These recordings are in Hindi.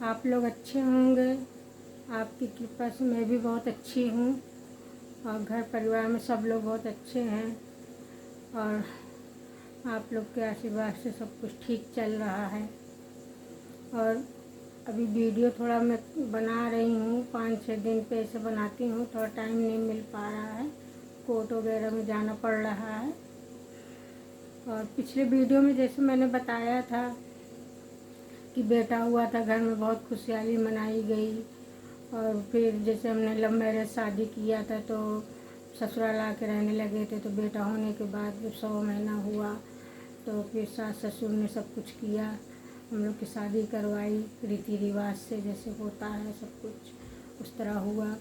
आप लोग अच्छे होंगे। आपकी कृपा से मैं भी बहुत अच्छी हूँ और घर परिवार में सब लोग बहुत अच्छे हैं और आप लोग के आशीर्वाद से सब कुछ ठीक चल रहा है। और अभी वीडियो थोड़ा मैं बना रही हूँ, 5-6 दिन पे ऐसे बनाती हूँ, थोड़ा टाइम नहीं मिल पा रहा है, कोर्ट वगैरह में जाना पड़ रहा है। और पिछले वीडियो में जैसे मैंने बताया था कि बेटा हुआ था, घर में बहुत खुशहाली मनाई गई। और फिर जैसे हमने लव मैरिज शादी किया था तो ससुराल आके रहने लगे थे, तो बेटा होने के बाद जब 100 महीना हुआ तो फिर सास ससुर ने सब कुछ किया, हम लोग की शादी करवाई रीति रिवाज से जैसे होता है, सब कुछ उस तरह हुआ।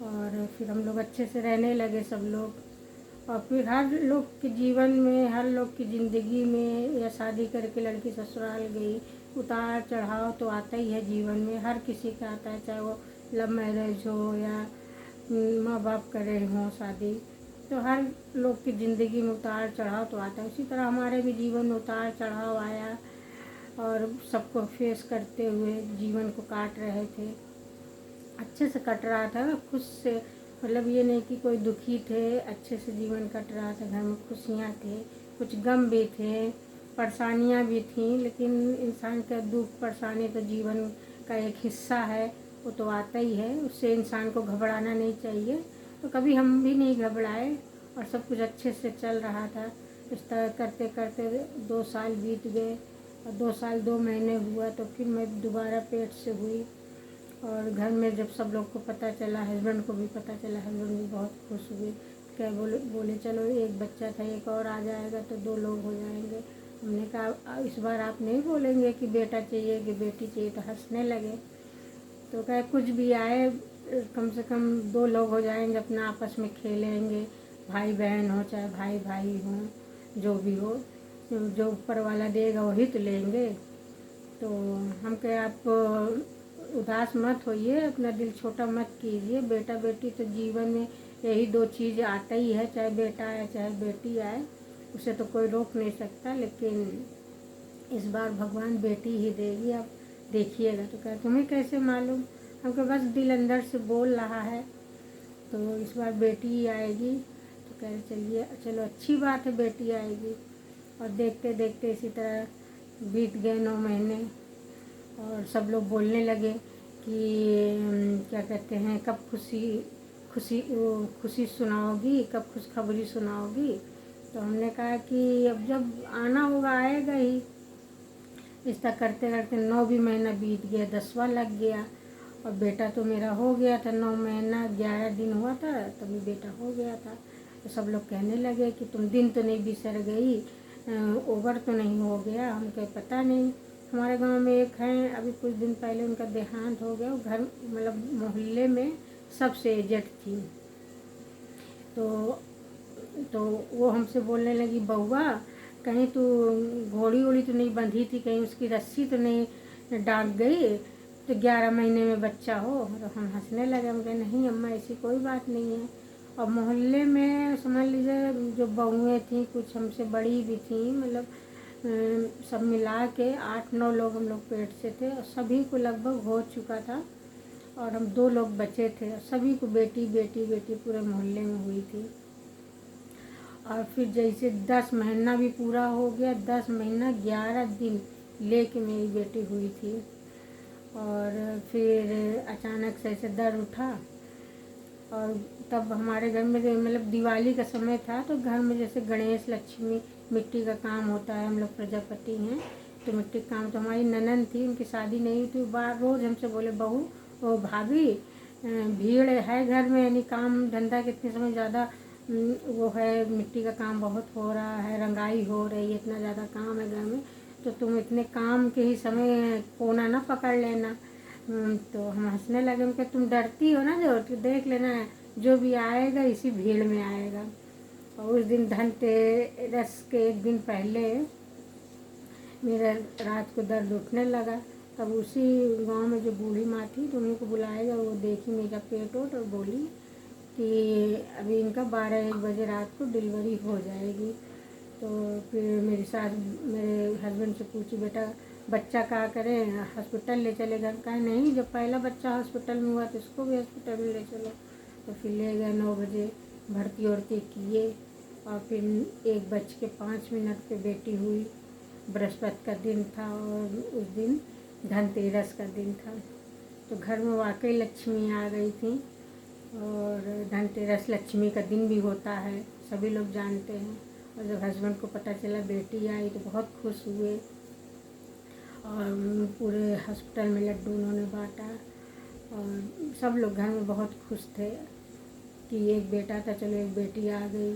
और फिर हम लोग अच्छे से रहने लगे सब लोग। और फिर हर लोग के जीवन में, हर लोग की ज़िंदगी में, या शादी करके लड़की ससुराल गई, उतार चढ़ाव तो आता ही है जीवन में, हर किसी का आता है, चाहे वो लव मैरिज हो या माँ बाप कर रहे हों शादी, तो हर लोग की ज़िंदगी में उतार चढ़ाव तो आता है। उसी तरह हमारे भी जीवन में उतार चढ़ाव आया और सबको फेस करते हुए जीवन को काट रहे थे। अच्छे से कट रहा था, खुश से, मतलब ये नहीं कि कोई दुखी थे, अच्छे से जीवन कट रहा था। घर में खुशियाँ थे, कुछ गम भी थे, परेशानियाँ भी थीं, लेकिन इंसान का दुख परेशानी तो जीवन का एक हिस्सा है, वो तो आता ही है, उससे इंसान को घबराना नहीं चाहिए। तो कभी हम भी नहीं घबराए और सब कुछ अच्छे से चल रहा था। इस तरह करते करते 2 साल बीत गए और 2 साल 2 महीने हुआ तो फिर मैं दोबारा पेट से हुई। और घर में जब सब लोग को पता चला, हस्बैंड को भी पता चला, हस्बैंड भी बहुत खुश हुए। क्या बोले चलो एक बच्चा था, एक और आ जाएगा तो 2 लोग हो जाएंगे। हमने कहा इस बार आप नहीं बोलेंगे कि बेटा चाहिए कि बेटी चाहिए, तो हंसने लगे। तो कहे कुछ भी आए, कम से कम 2 लोग हो जाएंगे, अपना आपस में खेलेंगे, भाई बहन हो चाहे भाई भाई हो, जो भी हो, जो ऊपर वाला देगा वही तो लेंगे। तो हम कहे आप उदास मत होइए, अपना दिल छोटा मत कीजिए, बेटा बेटी तो जीवन में यही 2 चीज़ आता ही है, चाहे बेटा आए चाहे बेटी आए, उसे तो कोई रोक नहीं सकता। लेकिन इस बार भगवान बेटी ही देगी, आप देखिएगा। तो कहे तुम्हें कैसे मालूम? हमको बस दिल अंदर से बोल रहा है, तो इस बार बेटी ही आएगी। तो कह रहे चलिए चलो अच्छी बात है, बेटी आएगी। और देखते देखते इसी तरह बीत गए 9 महीने और सब लोग बोलने लगे कि क्या कहते हैं, कब खुशी सुनाओगी, कब खुशखबरी सुनाओगी। तो हमने कहा कि अब जब आना होगा आएगा ही। इस तरह करते करते 9 भी महीना बीत गया, 10वां लग गया और बेटा तो मेरा हो गया था। 9 महीना 11 दिन हुआ था तभी बेटा हो गया था। तो सब लोग कहने लगे कि तुम दिन तो नहीं बिसर गई, ओवर तो नहीं हो गया। हम कहे पता नहीं, हमारे गांव में एक हैं, अभी कुछ दिन पहले उनका देहांत हो गया। घर मतलब मोहल्ले में सबसे एजेड थी। तो वो हमसे बोलने लगी, बउआ कहीं तू घोड़ी वोड़ी तो नहीं बंधी थी, कहीं उसकी रस्सी तो नहीं डाक गई, तो 11 महीने में बच्चा हो। तो हम हंसने लगे, हम कहे नहीं अम्मा ऐसी कोई बात नहीं है। और मोहल्ले में समझ लीजिए जो बहुएँ थीं, कुछ हमसे बड़ी भी थीं, मतलब सब मिला के 8-9 लोग हम लोग पेट से थे और सभी को लगभग हो चुका था और हम 2 लोग बचे थे और सभी को बेटी बेटी बेटी पूरे मोहल्ले में हुई थी। और फिर जैसे 10 महीना भी पूरा हो गया, 10 महीना 11 दिन लेके मेरी बेटी हुई थी। और फिर अचानक से ऐसे दर्द उठा और तब हमारे घर में मतलब दिवाली का समय था, तो घर में जैसे गणेश लक्ष्मी मिट्टी का काम होता है, हम लोग प्रजापति हैं तो मिट्टी का काम, तो हमारी ननद थी, उनकी शादी नहीं हुई थी। बार रोज़ हमसे बोले बहू ओ भाभी भीड़ है घर में, यानी काम धंधा कितने समय ज़्यादा वो है, मिट्टी का काम बहुत हो रहा है, रंगाई हो रही है, इतना ज़्यादा काम है घर में, तो तुम इतने काम के ही समय कोना ना पकड़ लेना। तो हम हंसने लगे, उनके तुम डरती हो ना, जो तो देख लेना जो भी आएगा इसी भीड़ में आएगा। और उस दिन धनतेरस के एक दिन पहले मेरा रात को दर्द उठने लगा। तब उसी गांव में जो बूढ़ी माँ थी तो उन्हीं को बुलाएगा, वो देखी मेरा पेट ओट और बोली कि अभी इनका 12-1 बजे रात को डिलीवरी हो जाएगी। तो फिर मेरी सास मेरे हस्बैंड से पूछी, बेटा बच्चा क्या करें, हॉस्पिटल ले चले गए। कहा नहीं, जब पहला बच्चा हॉस्पिटल में हुआ तो इसको भी हॉस्पिटल में ले चलो। तो फिर ले गए, 9 बजे भर्ती वर्ती किए और फिर 1:05 पे बेटी हुई। बृहस्पति का दिन था और उस दिन धनतेरस का दिन था। तो घर में वाकई लक्ष्मी आ गई थी और धनतेरस लक्ष्मी का दिन भी होता है, सभी लोग जानते हैं। और जब हस्बैंड को पता चला बेटी आई तो बहुत खुश हुए और पूरे हॉस्पिटल में लड्डू उन्होंने बांटा और सब लोग घर में बहुत खुश थे कि एक बेटा था, चलो एक बेटी आ गई।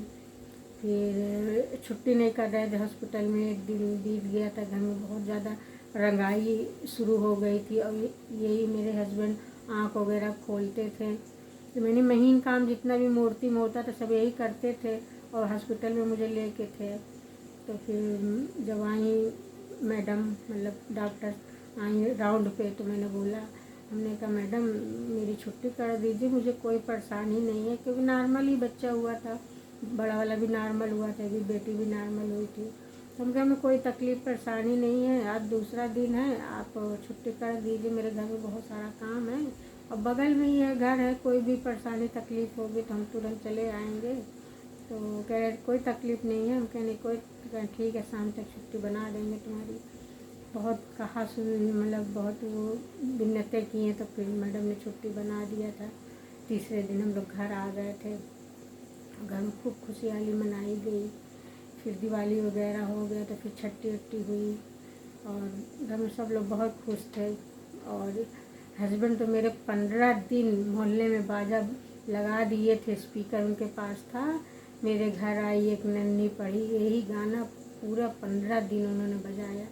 फिर छुट्टी नहीं कर रहे थे हॉस्पिटल में, एक दिन बीत गया था, घर में बहुत ज़्यादा रंगाई शुरू हो गई थी और यही मेरे हस्बैंड आँख वगैरह खोलते थे। तो मैंने महीन काम जितना भी मूर्ति में होता था सब यही करते थे और हॉस्पिटल में मुझे लेके थे। तो फिर जब आई मैडम, मतलब डॉक्टर आई राउंड पे, तो मैंने बोला, हमने कहा मैडम मेरी छुट्टी कर दीजिए, मुझे कोई परेशानी नहीं है, क्योंकि नॉर्मल ही बच्चा हुआ था, बड़ा वाला भी नॉर्मल हुआ था, अभी बेटी भी नॉर्मल हुई थी। तो हम कहा हमें कोई तकलीफ़ परेशानी नहीं है, आज दूसरा दिन है, आप छुट्टी कर दीजिए, मेरे घर में बहुत सारा काम है और बगल में ही है घर है, कोई भी परेशानी तकलीफ़ होगी तो हम तुरंत चले आएंगे। तो कह रहे कोई तकलीफ़ नहीं है। हम कह नहीं कोई, ठीक है शाम तक छुट्टी बना देंगे तुम्हारी। बहुत कहा सुन, मतलब बहुत वो मिन्नतें की हैं, तो फिर मैडम ने छुट्टी बना दिया था। तीसरे दिन हम लोग घर आ गए थे, घर में खूब खुशहाली मनाई गई। फिर दिवाली वगैरह हो गया तो फिर छठी वट्टी हुई और घर में सब लोग बहुत खुश थे। और हस्बैंड तो मेरे 15 दिन मोहल्ले में बाजा लगा दिए थे, स्पीकर उनके पास था, मेरे घर आई एक नन्ही पढ़ी, यही गाना पूरा 15 दिन उन्होंने बजाया।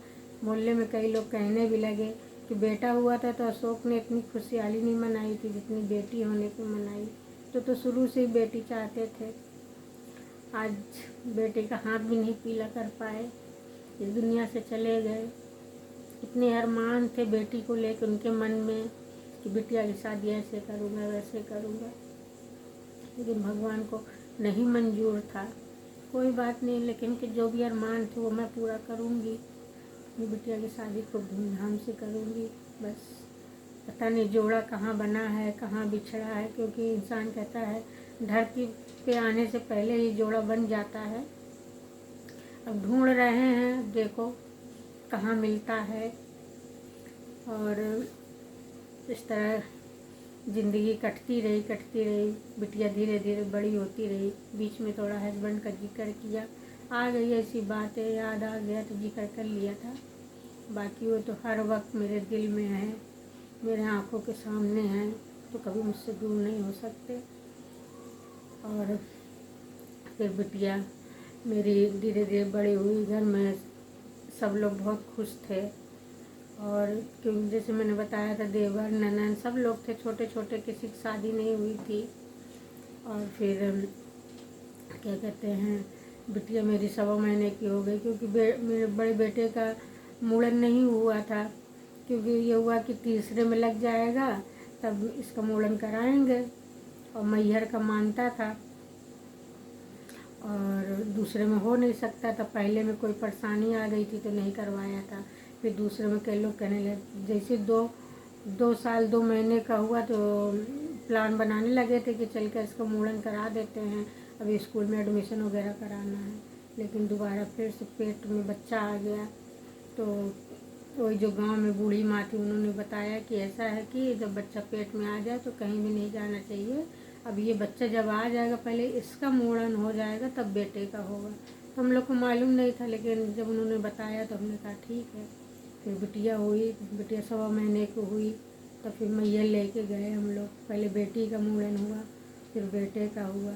मोहल्ले में कई लोग कहने भी लगे कि बेटा हुआ था तो अशोक ने इतनी खुशहाली नहीं मनाई थी जितनी बेटी होने को मनाई। तो शुरू से ही बेटी चाहते थे। आज बेटे का हाथ भी नहीं पीला कर पाए, इस दुनिया से चले गए। इतने अरमान थे बेटी को लेकर उनके मन में कि बिटिया की शादी ऐसे करूँगा वैसे करूँगा, लेकिन भगवान को नहीं मंजूर था। कोई बात नहीं, लेकिन कि जो भी अरमान थे वो मैं पूरा करूँगी, अपनी बिटिया की शादी खूब धूमधाम से करूँगी। बस पता नहीं जोड़ा कहाँ बना है कहाँ बिछड़ा है, क्योंकि इंसान कहता है धरती पे आने से पहले ही जोड़ा बन जाता है। अब ढूंढ रहे हैं, देखो कहाँ मिलता है। और इस तरह ज़िंदगी कटती रही, बिटिया धीरे धीरे बड़ी होती रही। बीच में थोड़ा हस्बैंड का जिक्र किया, आ गई ऐसी बातें, याद आ गया तो जिक्र कर लिया था। बाकी वो तो हर वक्त मेरे दिल में है, मेरे आँखों के सामने हैं, तो कभी मुझसे दूर नहीं हो सकते। और फिर बिटिया मेरी धीरे धीरे बड़ी हुई, घर में सब लोग बहुत खुश थे। और क्योंकि जैसे मैंने बताया था देवर ननद सब लोग थे, छोटे छोटे, किसी की शादी नहीं हुई थी। और फिर क्या कहते हैं, बिटिया मेरी 1.25 महीने की हो गई, क्योंकि मेरे बड़े बेटे का मुड़न नहीं हुआ था, क्योंकि ये हुआ कि तीसरे में लग जाएगा तब इसका मुड़न कराएंगे, और मैहर का मानता था और दूसरे में हो नहीं सकता था। पहले में कोई परेशानी आ गई थी तो नहीं करवाया था। फिर दूसरे में कई लोग कहने लगे, जैसे 2 साल 2 महीने का हुआ तो प्लान बनाने लगे थे कि चल कर इसका मुड़न करा देते हैं, अभी स्कूल में एडमिशन वगैरह कराना है। लेकिन दोबारा फिर से पेट में बच्चा आ गया। तो वही जो गांव में बूढ़ी माँ थी उन्होंने बताया कि ऐसा है कि जब बच्चा पेट में आ जाए तो कहीं भी नहीं जाना चाहिए, अब ये बच्चा जब आ जाएगा पहले इसका मुड़न हो जाएगा तब बेटे का होगा। तो हम लोग को मालूम नहीं था, लेकिन जब उन्होंने बताया तो हमने कहा ठीक है। फिर बिटिया हुई, बिटिया 1.25 महीने की हुई, तो फिर मैया लेके गए हम लोग। पहले बेटी का मुड़न हुआ, फिर बेटे का हुआ।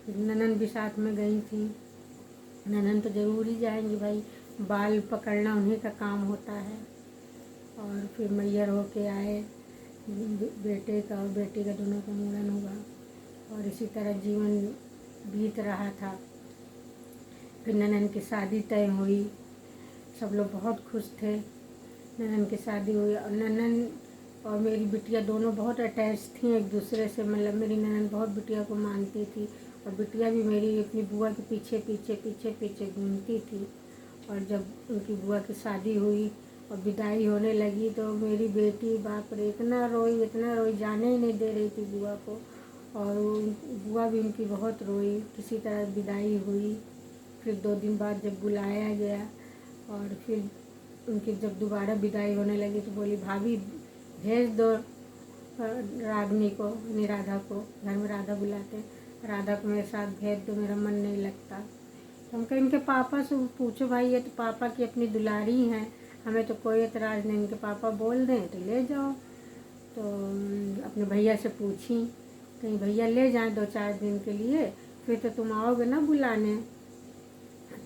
फिर ननद भी साथ में गई थी, ननद तो ज़रूर ही जाएंगी भाई, बाल पकड़ना उन्हीं का काम होता है। और फिर मैयर होके आए, बेटे का और बेटी का दोनों का मुड़न हुआ और इसी तरह जीवन बीत रहा था। फिर ननद की शादी तय हुई, सब लोग बहुत खुश थे। ननद की शादी हुई और ननद और मेरी बिटिया दोनों बहुत अटैच थी एक दूसरे से, मतलब मेरी ननद बहुत बिटिया को मानती थी और बिटिया भी मेरी अपनी बुआ के पीछे पीछे घूमती थी। और जब उनकी बुआ की शादी हुई और विदाई होने लगी तो मेरी बेटी बाप रे इतना रोई, जाने ही नहीं दे रही थी बुआ को। और बुआ भी उनकी बहुत रोई। किसी तरह विदाई हुई। फिर 2 दिन बाद जब बुलाया गया और फिर उनकी जब दोबारा विदाई होने लगी तो बोली भाभी भेज दो रागनी को, यानी राधा को, घर में राधा बुलाते हैं, राधा को मेरे साथ भेज दो, मेरा मन नहीं लगता। तो हम कहे इनके पापा से पूछो भाई, ये तो पापा की अपनी दुलारी हैं, हमें तो कोई एतराज़ नहीं, इनके पापा बोल दें तो ले जाओ। तो अपने भैया से पूछी, कहीं भैया ले जाएं 2-4 दिन के लिए, फिर तो तुम आओगे ना बुलाने,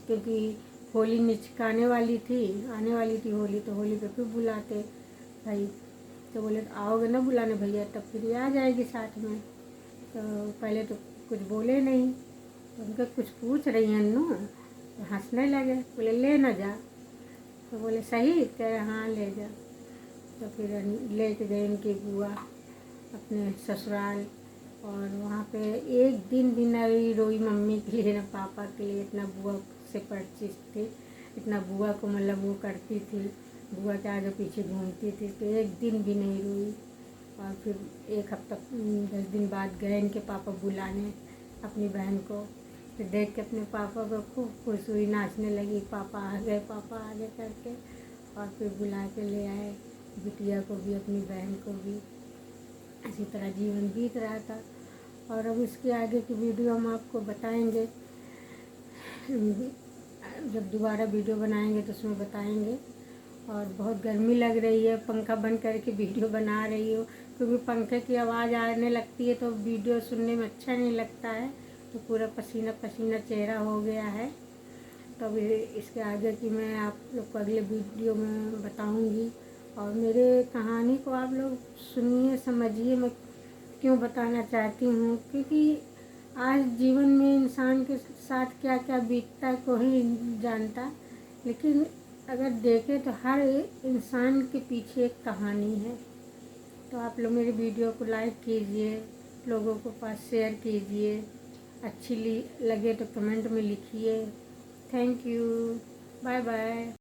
क्योंकि होली नज़दीक आने वाली थी होली, तो होली पे फिर बुलाते भाई। तो बोले आओगे ना बुलाने भैया, तब फिर ये आ जाएगी साथ में। तो पहले तो कुछ बोले नहीं, तो उनके कुछ पूछ रही हैं अन्नू, तो हंसने लगे, बोले ले ना जा। तो बोले सही, कह रहे हाँ ले जा। तो फिर ले के गए इनकी बुआ अपने ससुराल, और वहाँ पे एक दिन भी ना रोई मम्मी के लिए ना पापा के लिए। इतना बुआ से परिचित थी, इतना बुआ को मतलब वो करती थी, बुआ के आगे पीछे घूमती थी, तो एक दिन भी नहीं रोई। और फिर 1 हफ्ता 10 दिन बाद गए इनके पापा बुलाने अपनी बहन को। तो देख के अपने पापा को खूब खुश हुई, नाचने लगी, पापा आ गए करके। और फिर बुला के ले आए बिटिया को भी, अपनी बहन को भी। इसी तरह जीवन बीत रहा था। और अब इसके आगे की वीडियो हम आपको बताएंगे, जब दोबारा वीडियो बनाएंगे तो उसमें बताएंगे। और बहुत गर्मी लग रही है, पंखा बंद करके वीडियो बना रही हूँ, क्योंकि पंखे की आवाज़ आने लगती है तो वीडियो सुनने में अच्छा नहीं लगता है। तो पूरा पसीना पसीना चेहरा हो गया है। तो अभी इसके आगे की मैं आप लोग को अगले वीडियो में बताऊँगी। और मेरे कहानी को आप लोग सुनिए, समझिए मैं क्यों बताना चाहती हूँ, क्योंकि आज जीवन में इंसान के साथ क्या क्या बीतता है कोई जानता, लेकिन अगर देखें तो हर इंसान के पीछे एक कहानी है। तो आप लोग मेरी वीडियो को लाइक कीजिए, लोगों को पास शेयर कीजिए, अच्छी लगे तो कमेंट में लिखिए। Thank you, bye bye.